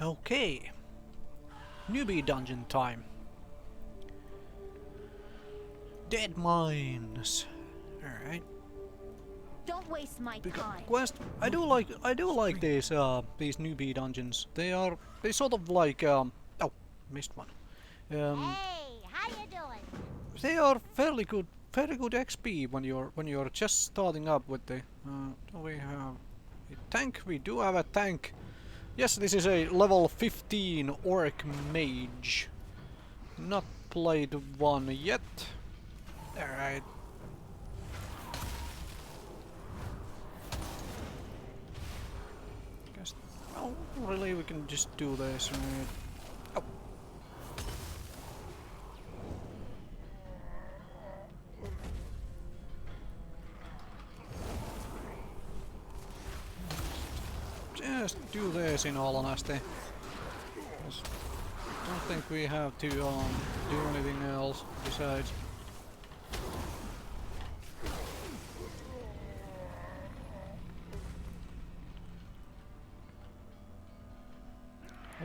Okay. Newbie dungeon time. Deadmines. Alright. Don't waste my time. Quest. I do like these newbie dungeons. They sort of like oh, missed one. Hey, how you doing? They are fairly good XP when you're just starting up with the do we have a tank? We do have a tank. Yes, this is a level 15 Orc Mage. Not played one yet. Alright. Guess. Oh, really? We can just do this, right? Oh. Just do this in all honesty. Don't think we have to do anything else besides.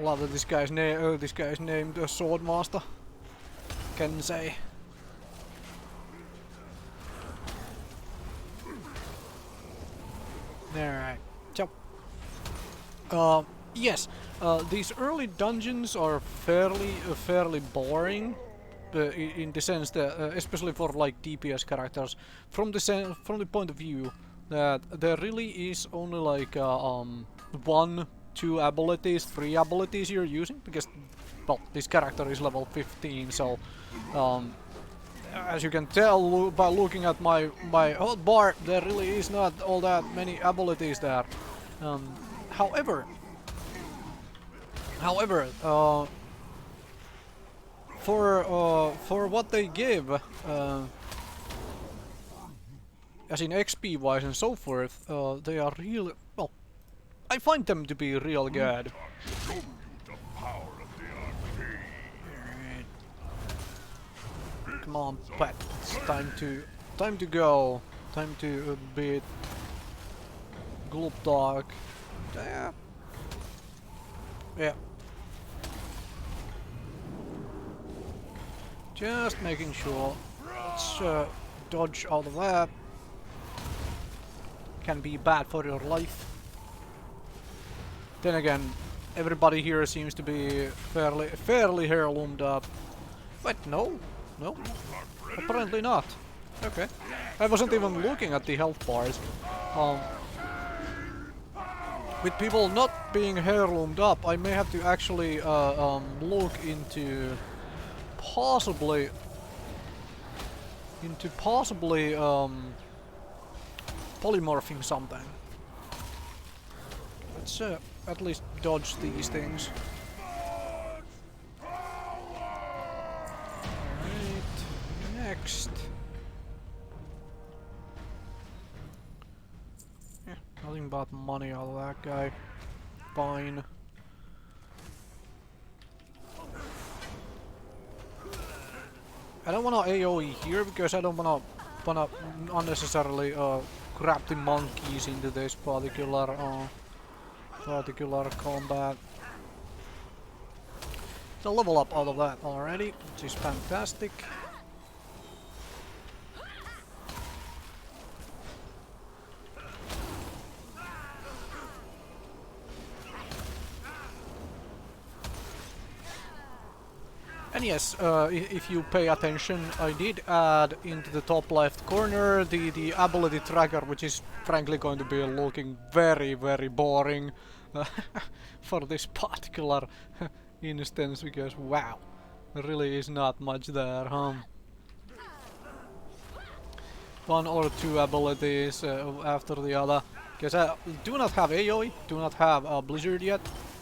Love that this guy's name. This guy's named Swordmaster. Kensei. Alright. So. Yes. These early dungeons are fairly boring. In the sense that, especially for like DPS characters, from the point of view that there really is only like 1, 2 abilities, 3 abilities you're using, because well, this character is level 15, so as you can tell by looking at my hotbar, there really is not all that many abilities there. However, for what they give, as in XP wise and so forth, they are real. Well, I find them to be real good. Alright. Come on, pet. It's time to go. Time to beat Gloop Dog. Yeah. Yeah. Just making sure. Let's dodge out of that. Can be bad for your life. Then again, everybody here seems to be fairly heirloomed up. Wait, no, apparently not. Okay, I wasn't even looking at the health bars. With people not being heirloomed up, I may have to actually look into possibly polymorphing something. Let's at least dodge these things. Alright, next. Yeah, nothing but money out of that guy. Fine. I don't wanna AoE here because I don't wanna unnecessarily grab the monkeys into this particular combat. So level up out of that already, which is fantastic. And yes, if you pay attention, I did add into the top left corner the ability tracker, which is frankly going to be looking very boring for this particular instance, because wow, there really is not much there, huh? 1 or 2 abilities after the other, because I do not have AoE, do not have Blizzard yet,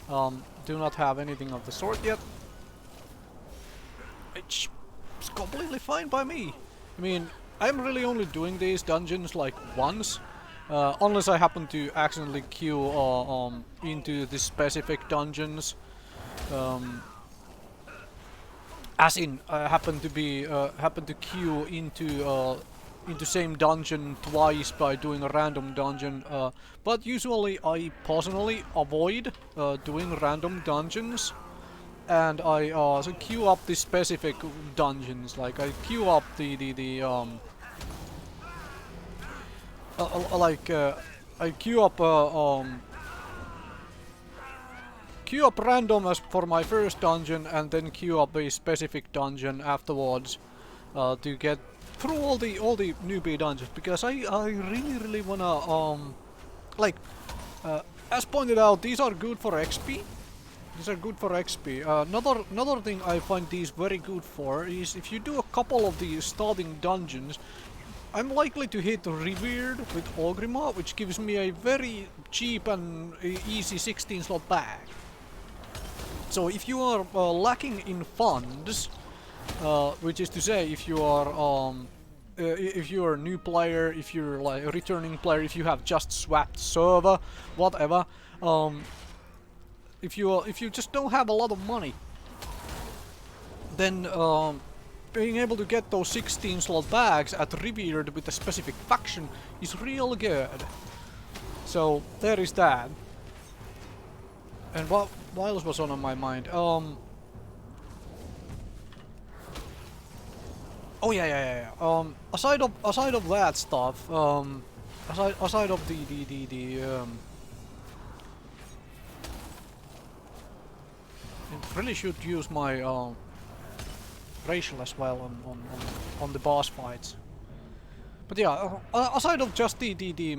do not have anything of the sort yet. It's completely fine by me. I mean, I'm really only doing these dungeons like once, unless I happen to accidentally queue into the specific dungeons. As in, happen to queue into into same dungeon twice by doing a random dungeon, but usually I personally avoid doing random dungeons, and I so queue up the specific dungeons. Like I queue up I queue up random as for my first dungeon, and then queue up a specific dungeon afterwards to get through all the newbie dungeons, because I really wanna like as pointed out, these are good for XP. These are good for XP. Another thing I find these very good for is if you do a couple of the starting dungeons, I'm likely to hit Revered with Orgrimmar, which gives me a very cheap and easy 16 slot bag. So if you are lacking in funds, which is to say, if you are a new player, if you're like a returning player, if you have just swapped server, whatever, if you just don't have a lot of money, then being able to get those 16 slot bags at Revered with a specific faction is real good. So there is that. And what else was on my mind? Oh yeah. Aside of that stuff, aside of I really should use my racial as well on the boss fights. But yeah, aside of just the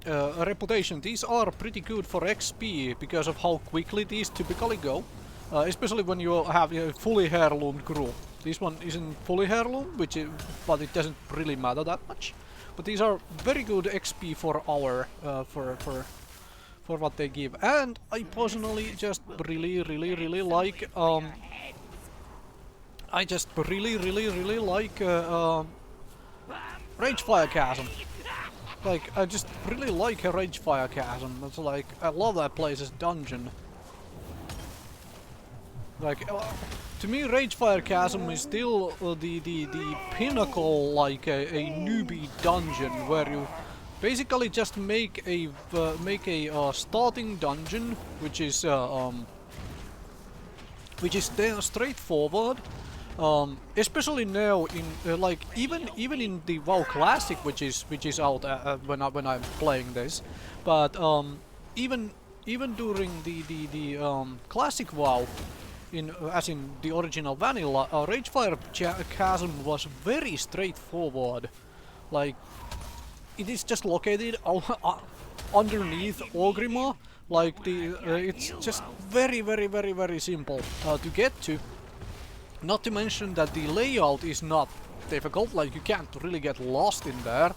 reputation, these are pretty good for XP because of how quickly these typically go, especially when you have a fully heirloomed group. This one isn't fully heirloomed, but it doesn't really matter that much. But these are very good XP for our for what they give, and I personally just really like I just really like Ragefire Chasm. Like, I just really like a Ragefire Chasm. It's like, I love that place's dungeon. Like, to me, Ragefire Chasm is still the pinnacle, like a newbie dungeon, where you basically just make a starting dungeon, which is straightforward. Especially now in like even in the WoW Classic, which is out when I'm playing this, but even during the Classic WoW, as in the original vanilla, Ragefire Chasm was very straightforward. Like, it is just located underneath Orgrimmar. Like it's just very simple to get to. Not to mention that the layout is not difficult, like you can't really get lost in there.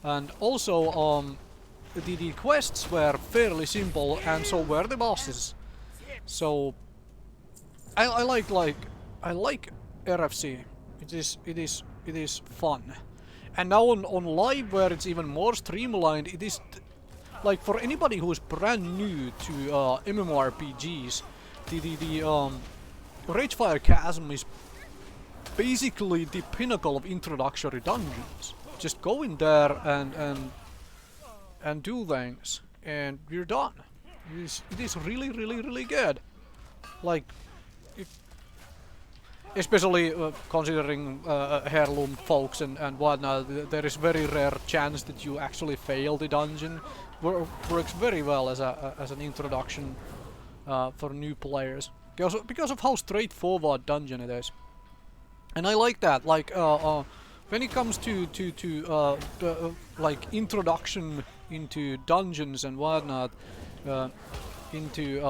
And also, the quests were fairly simple, and so were the bosses. So, I like RFC. It is fun. And now on live, where it's even more streamlined, it is like for anybody who's brand new to MMORPGs, the Ragefire Chasm is basically the pinnacle of introductory dungeons. Just go in there and do things, and we're done. It is really good. Like, especially considering heirloom folks and whatnot, there is very rare chance that you actually fail the dungeon. Works very well as an introduction for new players. Because of how straightforward dungeon it is. And I like that, like, when it comes to like, introduction into dungeons and whatnot, into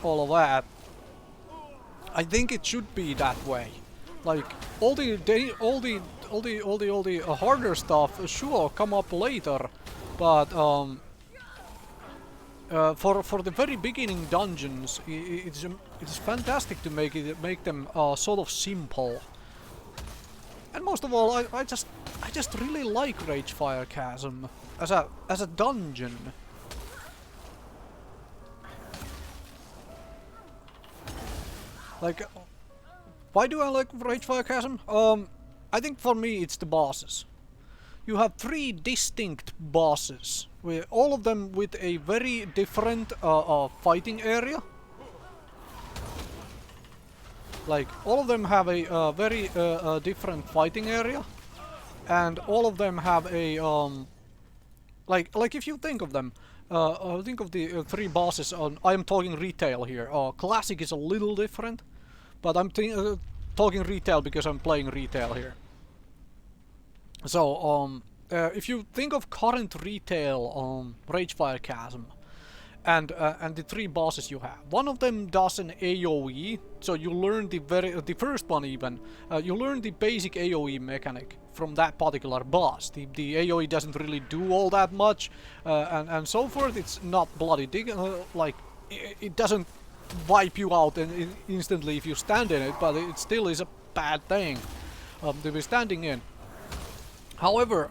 all of that, I think it should be that way. Like, all the harder stuff, sure, come up later, but for the very beginning dungeons, it's fantastic to make them sort of simple. And most of all, I just really like Ragefire Chasm as a dungeon. Like, why do I like Ragefire Chasm? I think for me it's the bosses. you have 3 distinct bosses, with all of them with a very different fighting area. Like, all of them have a very different fighting area, and all of them have a like if you think of them, think of the 3 bosses on. I'm talking retail here. Classic is a little different, but I'm talking retail because I'm playing retail here. So if you think of current retail Ragefire Chasm, and the 3 bosses you have. One of them does an AoE, so you learn the first one even. You learn the basic AoE mechanic from that particular boss. The AoE doesn't really do all that much, and so forth. It's not bloody like it doesn't wipe you out instantly if you stand in it, but it still is a bad thing to be standing in. However,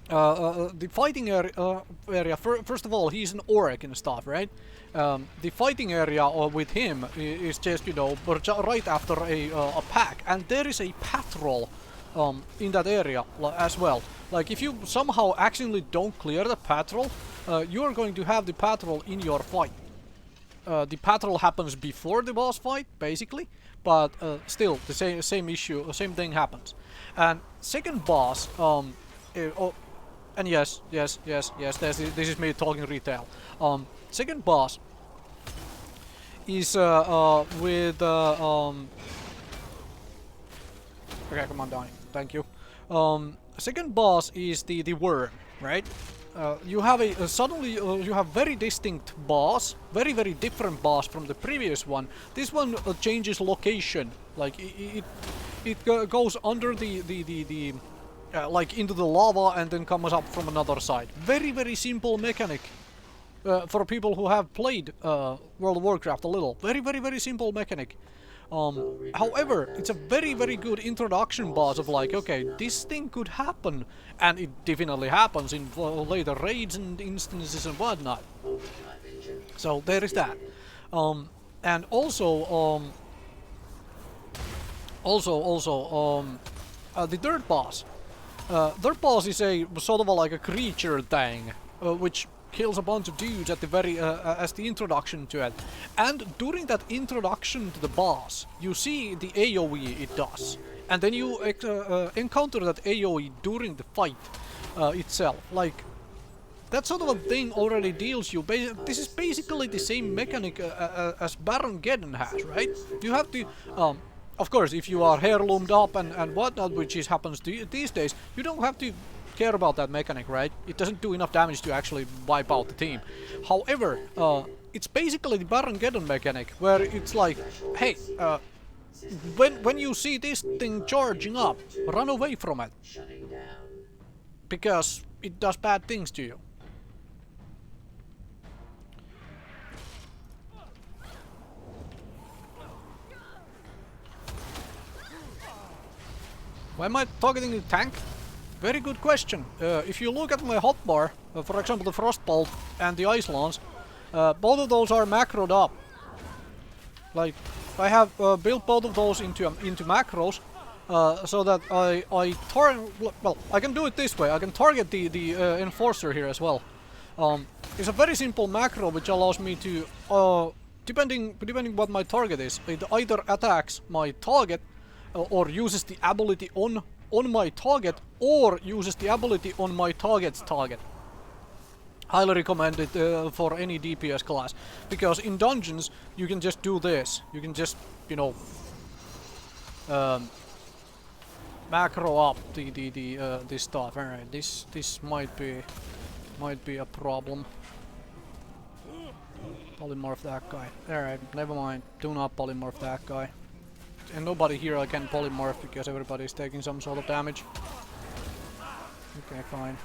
the fighting area, first of all, he's an orc and stuff, right? The fighting area with him is just, you know, right after a pack, and there is a patrol in that area as well. Like, if you somehow accidentally don't clear the patrol, you are going to have the patrol in your fight. The patrol happens before the boss fight, basically, but still, the same issue, same thing happens. And second boss, and yes, this is me talking retail. Second boss is with okay, come on, Donnie. Thank you. Second boss is the worm, right? You have suddenly you have very distinct boss, very different boss from the previous one. This one changes location, like it goes under the like into the lava and then comes up from another side. Very simple mechanic for people who have played World of Warcraft a little. Very simple mechanic. However, it's a very good introduction boss of like, okay, this thing could happen, and it definitely happens in later raids and instances and whatnot. So there is that. And also the third boss. Third boss is a sort of like a creature thing, which kills a bunch of dudes at the very as the introduction to it. And during that introduction to the boss, you see the AoE it does, and then you encounter that AoE during the fight itself. Like, that sort of a thing already deals you. This is basically the same mechanic as Baron Geddon has, right? You have to. Of course, if you are heirloomed up and whatnot, which happens to these days, you don't have to care about that mechanic, right? It doesn't do enough damage to actually wipe out the team. However, it's basically the Baron Geddon mechanic, where it's like, hey, when you see this thing charging up, run away from it, because it does bad things to you. Why am I targeting the tank? Very good question. If you look at my hotbar, for example the Frostbolt and the Ice Lance, both of those are macroed up. Like, I have built both of those into macros, so that I target. Well, I can do it this way. I can target the Enforcer here as well. It's a very simple macro which allows me to, depending what my target is, it either attacks my target or uses the ability on my target, or uses the ability on my target's target. Highly recommend it for any DPS class, because in dungeons you can just do this. You can just, you know, macro up this stuff. All right, this might be a problem. Polymorph that guy. All right, never mind. Do not polymorph that guy. And nobody here I can polymorph because everybody's taking some sort of damage. Okay, fine.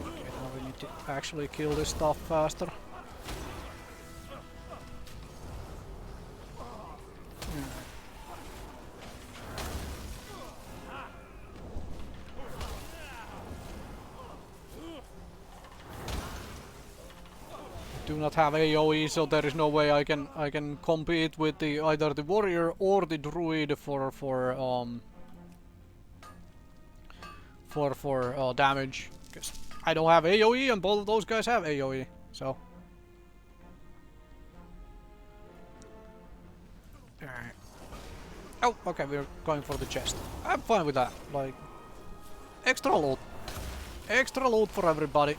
Okay, now we need to actually kill this stuff faster. do not have AoE, so there is no way I can compete with the either the warrior or the druid for damage, because I don't have AoE and both of those guys have AoE. So alright. Oh, okay, we're going for the chest. I'm fine with that. Like, extra loot. Extra loot for everybody.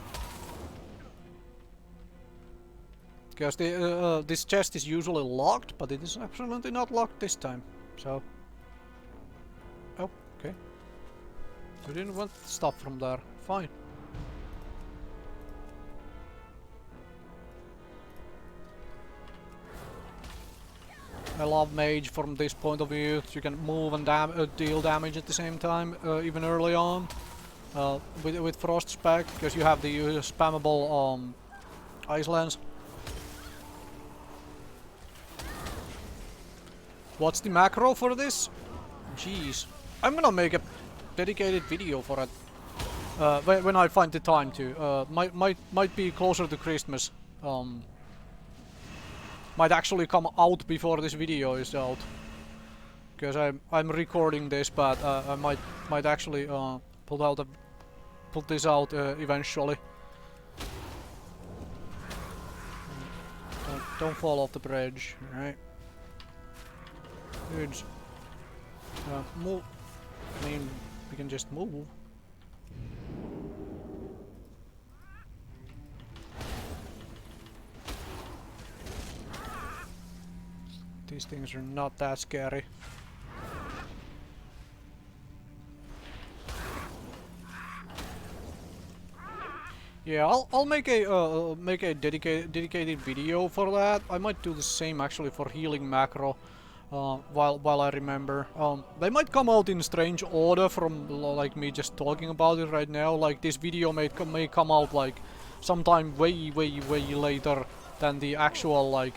Because the this chest is usually locked, but it is absolutely not locked this time. So, oh, okay. We didn't want stuff from there. Fine. I love Mage from this point of view. You can move and deal damage at the same time, even early on. With Frost spec, because you have the spammable Ice Lance. What's the macro for this? Jeez. I'm gonna make a dedicated video for it. When I find the time to. Might be closer to Christmas. Might actually come out before this video is out. Because I'm recording this, but I might actually put this out eventually. Don't fall off the bridge, alright? Good. Move. I mean, we can just move. These things are not that scary. Yeah, I'll make a dedicated video for that. I might do the same actually for healing macro. While I remember, they might come out in strange order from like me just talking about it right now. Like this video may come out like sometime way later than the actual like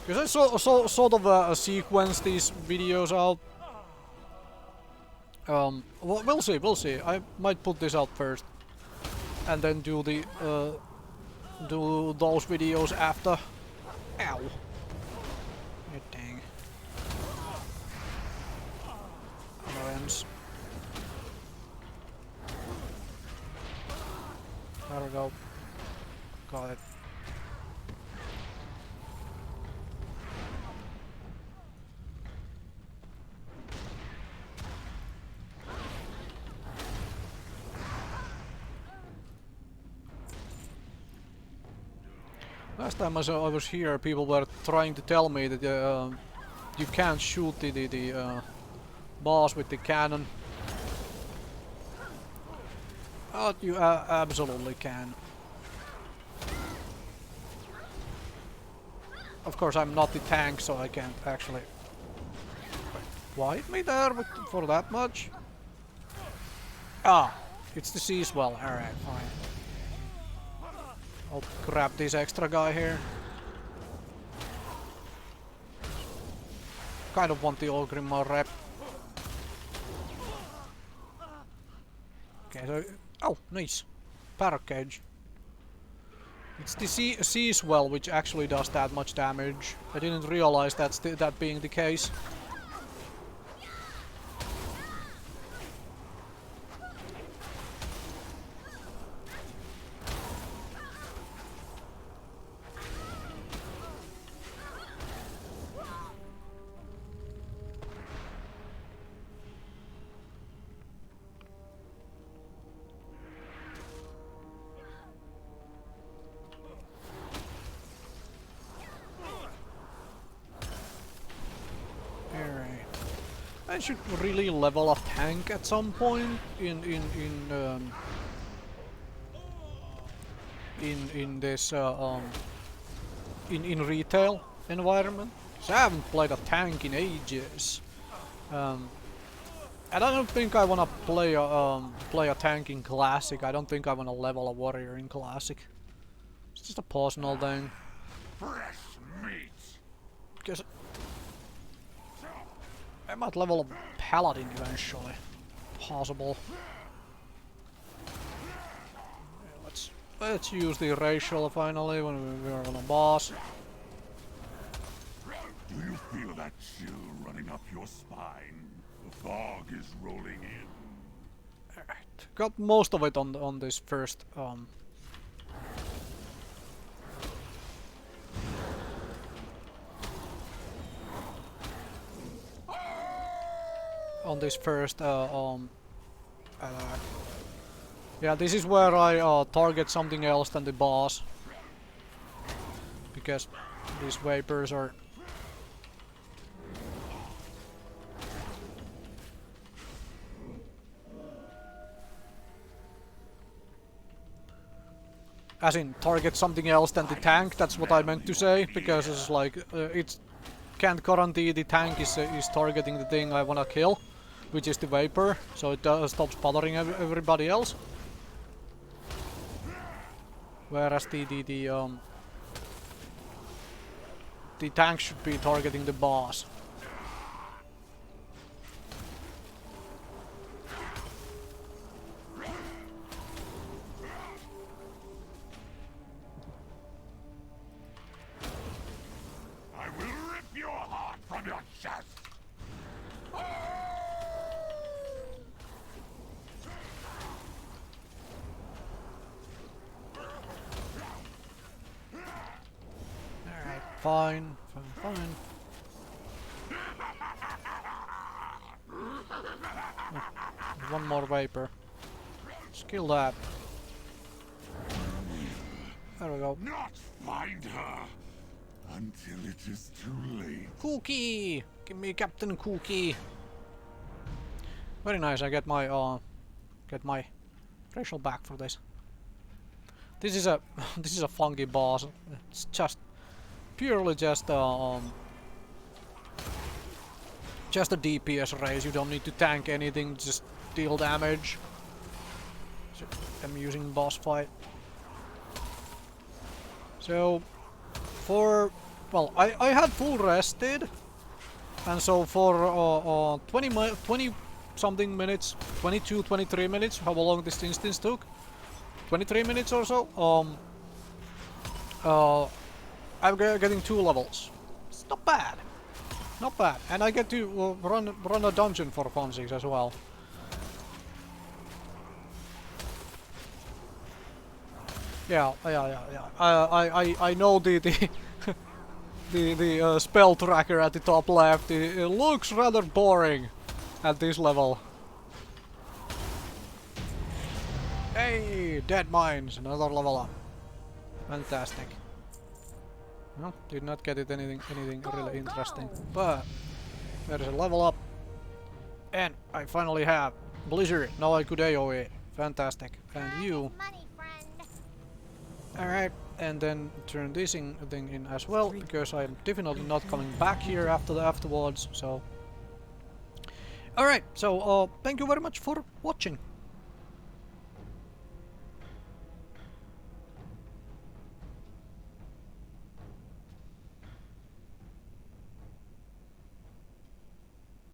because I sort of sequence these videos out. We'll see. I might put this out first, and then do the do those videos after. Ow. Dang. Annoyance. There we go. Got it. Last time I was here, people were trying to tell me that you can't shoot the boss with the cannon. Oh, you absolutely can. Of course, I'm not the tank, so I can't actually wipe me there for that much. Ah, it's the sea swell. Alright, fine. I'll grab this extra guy here. Kind of want the Ogrimmar rep. Okay, so... Oh, nice. Parrot cage. It's the sea swell which actually does that much damage. I didn't realize that being the case. I should really level up tank at some point in this in retail environment. 'Cause I haven't played a tank in ages. And I don't think I wanna play a tank in classic. I don't think I wanna level a warrior in classic. It's just a personal thing. Fresh meat. Because I might level a paladin eventually. Possible. let's use the racial finally when we are on a boss. Do you feel that chill running up your spine? The fog is rolling in. Alright, got most of it on this first yeah, this is where I target something else than the boss, because these vapors are as in target something else than the tank. That's what I meant to say, because it's like it can't guarantee the tank is targeting the thing I wanna kill, which is the vapor, so it stops bothering everybody else. Whereas the tank should be targeting the boss. I will rip your heart from your chest. Alright, fine. Oh, one more vapor. Let's kill that. There we go. Not find her until it is too late. Cookie! Give me Captain Cookie. Very nice. I get my racial back for this. This is a this is a funky boss. It's just purely just a DPS race. You don't need to tank anything. Just deal damage. So I'm using boss fight. So for well, I had full rested, and so for 20 something minutes, 22, 23 minutes, how long this instance took, 23 minutes or so, I'm getting 2 levels. It's not bad, not bad, and I get to run a dungeon for funsies as well. Yeah. I know the the spell tracker at the top left. It looks rather boring at this level. Hey, Deadmines, another level up. Fantastic. No, did not get it anything really interesting. But there is a level up, and I finally have Blizzard. Now I could AoE. Fantastic. And you. Alright, and then turn this thing in as well, because I'm definitely not coming back here afterwards, so... Alright, so thank you very much for watching.